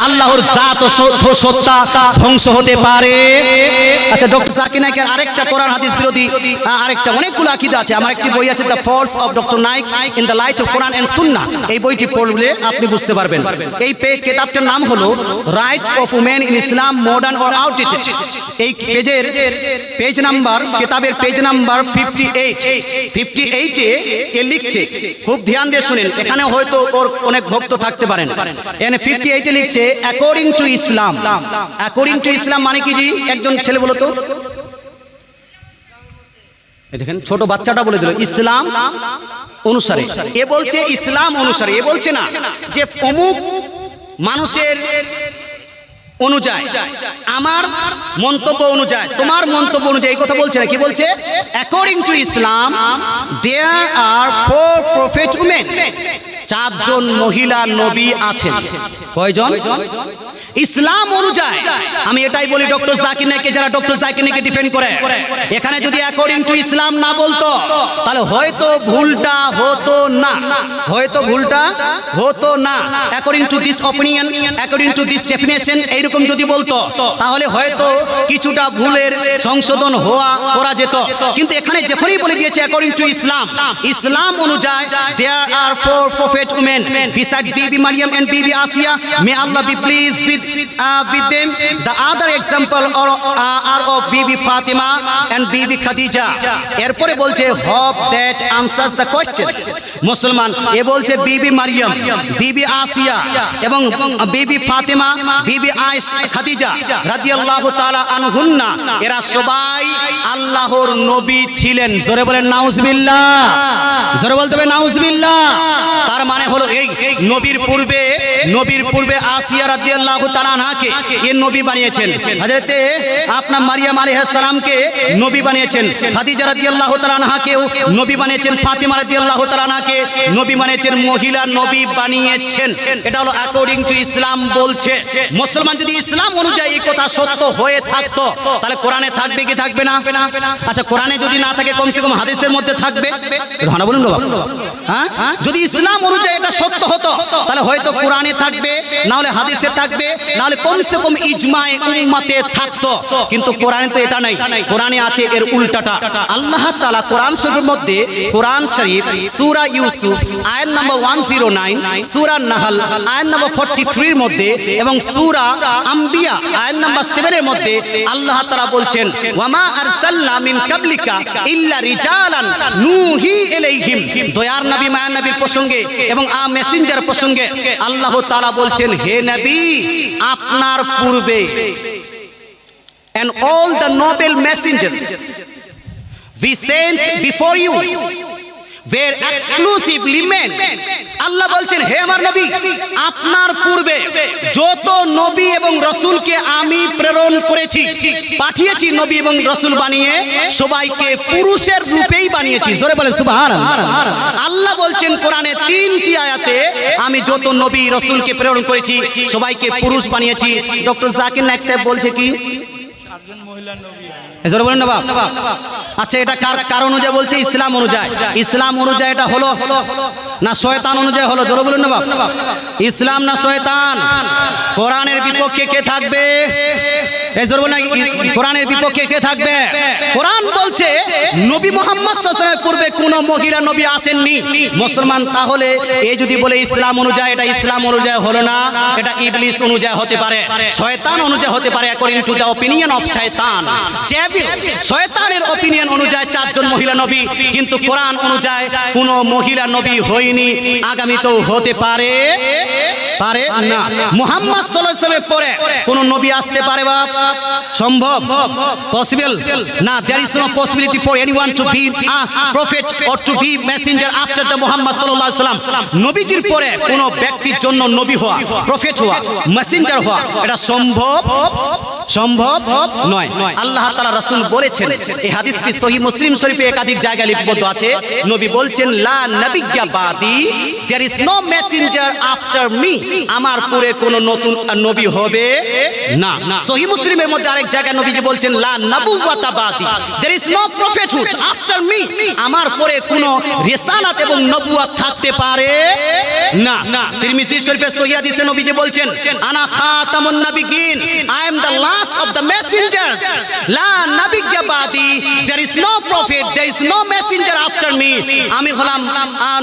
আল্লাহর জাত ও সত্তা ধ্বংস হতে পারে। আচ্ছা, ডক্টর জাকির নায়েকের আরেকটা কোরআন হাদিস বিরোধী আরেকটা অনেকগুলো আকীদা আছে। আমার একটি বই আছে, the falls of doctor Naik in the light of Quran and Sunnah. এই বইটি পড়লে আপনি বুঝতে পারবেন। এই কিতাবটার নাম হলো rights of women in Islam modern or outdated. এই পেজ নাম্বার, কিতাবের পেজ নাম্বার 58 এ লিখছে, খুব ধ্যান দিয়ে শুনেন, এখানে হয়তো ওর অনেক ভক্ত থাকতে পারেন। এখানে 58 এ লিখছে according to Islam. According to ইসলাম মানে কি জি? একজন ছেলে বলো তো। দেখেন ছোট বাচ্চাটা বলে দিল ইসলাম অনুসারে। এ বলছে ইসলাম অনুসারে, এ বলছে না যে অমুক মানুষের অনুযায়ী, আমার মন্তব্য অনুযায়ী, তোমার মন্তব্য অনুযায়ী, এই কথা বলছে না। কি বলছে? According to Islam there are 4 prophet women. 4 জন মহিলা নবী আছেন। কয়জন? ইসলাম অনুযায়ী। আমি এটাই বলি ডক্টর জাকির নায়েককে, যারা ডক্টর জাকির নায়েককে ডিফেন্ড করে, এখানে যদি অ্যাকর্ডিং টু ইসলাম না বলতো তাহলে হয়তো ভুলটা হতো না, হয়তো ভুলটা হতো না। According to this opinion, according to this definition, এইরকম যদি বলতো তাহলে হয়তো কিছুটা ভুলের সংশোধন করা যেত। কিন্তু এখানে যখনই বলে দিয়েছে অ্যাকর্ডিং টু ইসলাম, ইসলাম অনুযায়ী দেয়ার are 4 prophet women besides bibi Maryam and bibi Asiya, may Allah be pleased with them. The other example are of bibi Fatima and bibi Khadija. এরপরে বলছে hope that answers the question. মুসলমান এ বলছে বিবি মারিয়াম, বিবি আসিয়া এবং বিবি ফাতেমা, বিবি খাদিজা রাদিয়াল্লাহু তাআলা আনহুন্না, এরা সবাই আল্লাহর নবী ছিলেন। জোরে বলেন নাউজুবিল্লাহ, জোরে বলতে হবে নাউজুবিল্লাহ। তার মানে হলো এই নবীর পূর্বে আসিয়া রাদিয়াল্লাহু তাআলা আনহাকে এ নবী বানিয়েছেন। হযরতে আপনার মারিয়াম আলাইহিস সালামকে নবী বানিয়েছেন। খাদিজা রাদিয়াল্লাহু তাআলা আনহাকেও নবী বানিয়েছেন। ফাতিমা রাদিয়াল্লাহু তাআলা আনহাকে নবী বানিয়েছেন, মহিলা নবী বানিয়েছেন। এটা হলো অ্যাকর্ডিং টু ইসলাম বলছে। মুসলমান যদি ইসলাম অনুযায়ী এই কথা সত্য হয়ে থাকতো তাহলে কোরআনে থাকবে কি থাকবে না? আচ্ছা, কোরআনে যদি না থাকে কমসে কম হাদিসের মধ্যে থাকবে। না বলুন বাবা, হ্যাঁ, যদি ইসলাম অনুযায়ী এটা সত্য হতো তাহলে হয়তো কোরআনে থাকবে, না হলে হাদিসে থাকবে, না হলে কমসে কম ইজমায়ে উম্মতে থাকতো। কিন্তু কোরআনে তো এটা নাই, কোরআনে আছে এর উল্টাটা। আল্লাহ তাআলা কোরআন শরীফের মধ্যে, কোরআন শরীফ সূরা ইউসুফ আয়াত নাম্বার 109, সূরা নাহল আয়াত নাম্বার 43 এর মধ্যে এবং সূরা আম্বিয়া আয়াত নাম্বার 7 এর মধ্যে আল্লাহ তাআলা বলছেন ওয়ামা আরসালনা মিন কাবলিকা ইল্লা রিজালান নুহি ইলাইহিম। দয়ার নবী, মায়ার নবীর প্রসঙ্গে এবং মেসেঞ্জার প্রসঙ্গে আল্লাহ তাআলা বলছেন, হে নবী, আপনার পূর্বে and all the noble messengers we sent before you were exclusively men. আল্লাহ বলছেন, হে আমার নবী, আপনার পূর্বে যত নবী এবং রাসূলকে আমি প্রেরণ করেছি, পাঠিয়েছি নবী এবং রাসূল বানিয়ে, সবাইকে পুরুষের রূপেই বানিয়েছি। জোরে বলেন সুবহানাল্লাহ। আল্লাহ বলছেন কোরআনে 3টি আয়াতে, আমি যত নবী রাসূলকে প্রেরণ করেছি সবাইকে পুরুষ বানিয়েছি। ডক্টর জাকির নায়েক সাহেব বলছে কি? জোরে বলেন না বাপ। আচ্ছা, এটা কার অনুযায়ী বলছে? ইসলাম অনুযায়ী। ইসলাম অনুযায়ী এটা হলো না শয়তান অনুযায়ী হলো? জোরে বলেন না বাপ। ইসলাম না শয়তান? কোরআনের বিপক্ষে কে থাকবে? এই জোরে বলেন, কোরআনের বিপক্ষে কে থাকবে? কোরআন বলছে নবী মুহাম্মদ সাল্লাল্লাহু আলাইহি ওয়াসাল্লামের পূর্বে কোনো মহিলা নবী আসেননি। মুসলমান তাহলে এই যদি বলে ইসলাম অনুযায়ী, এটা ইসলাম অনুযায়ী হলো না, এটা ইবলিস অনুযায়ী হতে পারে, শয়তান অনুযায়ী হতে পারে। According to the opinion of শয়তান, ডেভিল, শয়তানের অপিনিয়ন অনুযায়ী 4 জন মহিলা নবী, কিন্তু কোরআন অনুযায়ী কোনো মহিলা নবী হয়নি, আগামীতেও হতে পারে না। মুহাম্মদ সাল্লাল্লাহু আলাইহি ওয়াসাল্লামের পরে কোন নবী আসতে পারে বাপ? সম্ভব? পসিবল না। There is no possibility for anyone to be a prophet or to be messenger after the Muhammad সাল্লাল্লাহু আলাইহি ওয়াসাল্লাম। নবীজির পরে কোন ব্যক্তির জন্য নবী হওয়া, প্রফেট হওয়া, মেসেঞ্জার হওয়া এটা সম্ভব সম্ভব নয়। আল্লাহ তাআলা রাসূল বলেছেন, এই হাদিসটি সহিহ মুসলিম শরীফে একাধিক জায়গায় লিপিবদ্ধ আছে। নবী বলছেন, লা নাবিয়্যা বাদি, there is no messenger after me, আমার পরে কোনো নতুন নবী হবে না। সহিহ মুসলিমের মধ্যে আরেক জায়গায় নবীজি বলছেন, লা নাবুওয়াতা বাদি, there is no prophethood after me, আমার পরে কোনো রিসালাত এবং নবুয়ত থাকতে পারে না। তিরমিজি শরীফের সহিহ হাদিসে নবীজি বলছেন, আনা খাতামুন নবিয়্যিন, I am the last of the messengers, লা নাবিয়্যা বাদি, there is no prophet, there is no messenger after me, আমি হলাম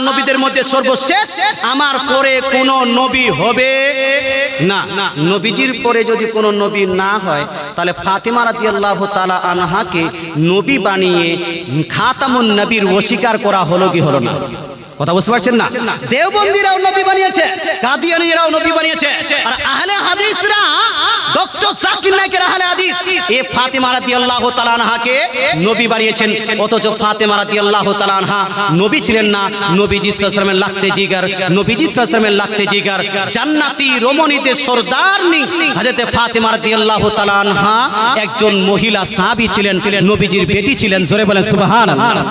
নবীদের মধ্যে সর্বশেষ, আমার পরে কোনো নবী হবে না। নবীজির পরে যদি কোনো নবী না হয়, তাহলে ফাতিমা রাদিয়াল্লাহু তাআলা আনহাকে নবী বানিয়ে খাতামুন নবীর অস্বীকার করা হলো কি হলো না? কথা বুঝতে পারছেন না? দেওবন্দীরাও নবী বানিয়েছে, কাদিয়ানীরাও নবী বানিয়েছে, আর আহলে হাদিসরা ডক্টর জাকির নায়েকের আহলে হাদিস এ ফাতিমা রাদিয়াল্লাহু তাআলা আনহাকে নবী বানিয়েছেন। অথচ ফাতিমা রাদিয়াল্লাহু তাআলা আনহা নবী ছিলেন না। নবীজি সাল্লাল্লাহু আলাইহি ওয়াসাল্লামের লাখতে জিগার, নবীজি সাল্লাল্লাহু আলাইহি ওয়াসাল্লামের লাখতে জিগার, জান্নাতি রমণীদের সরদারনি হযরত ফাতিমা রাদিয়াল্লাহু তাআলা আনহা একজন মহিলা সাহাবী ছিলেন, নবীজির বেটি ছিলেন। জোরে বলেন সুবহানাল্লাহ।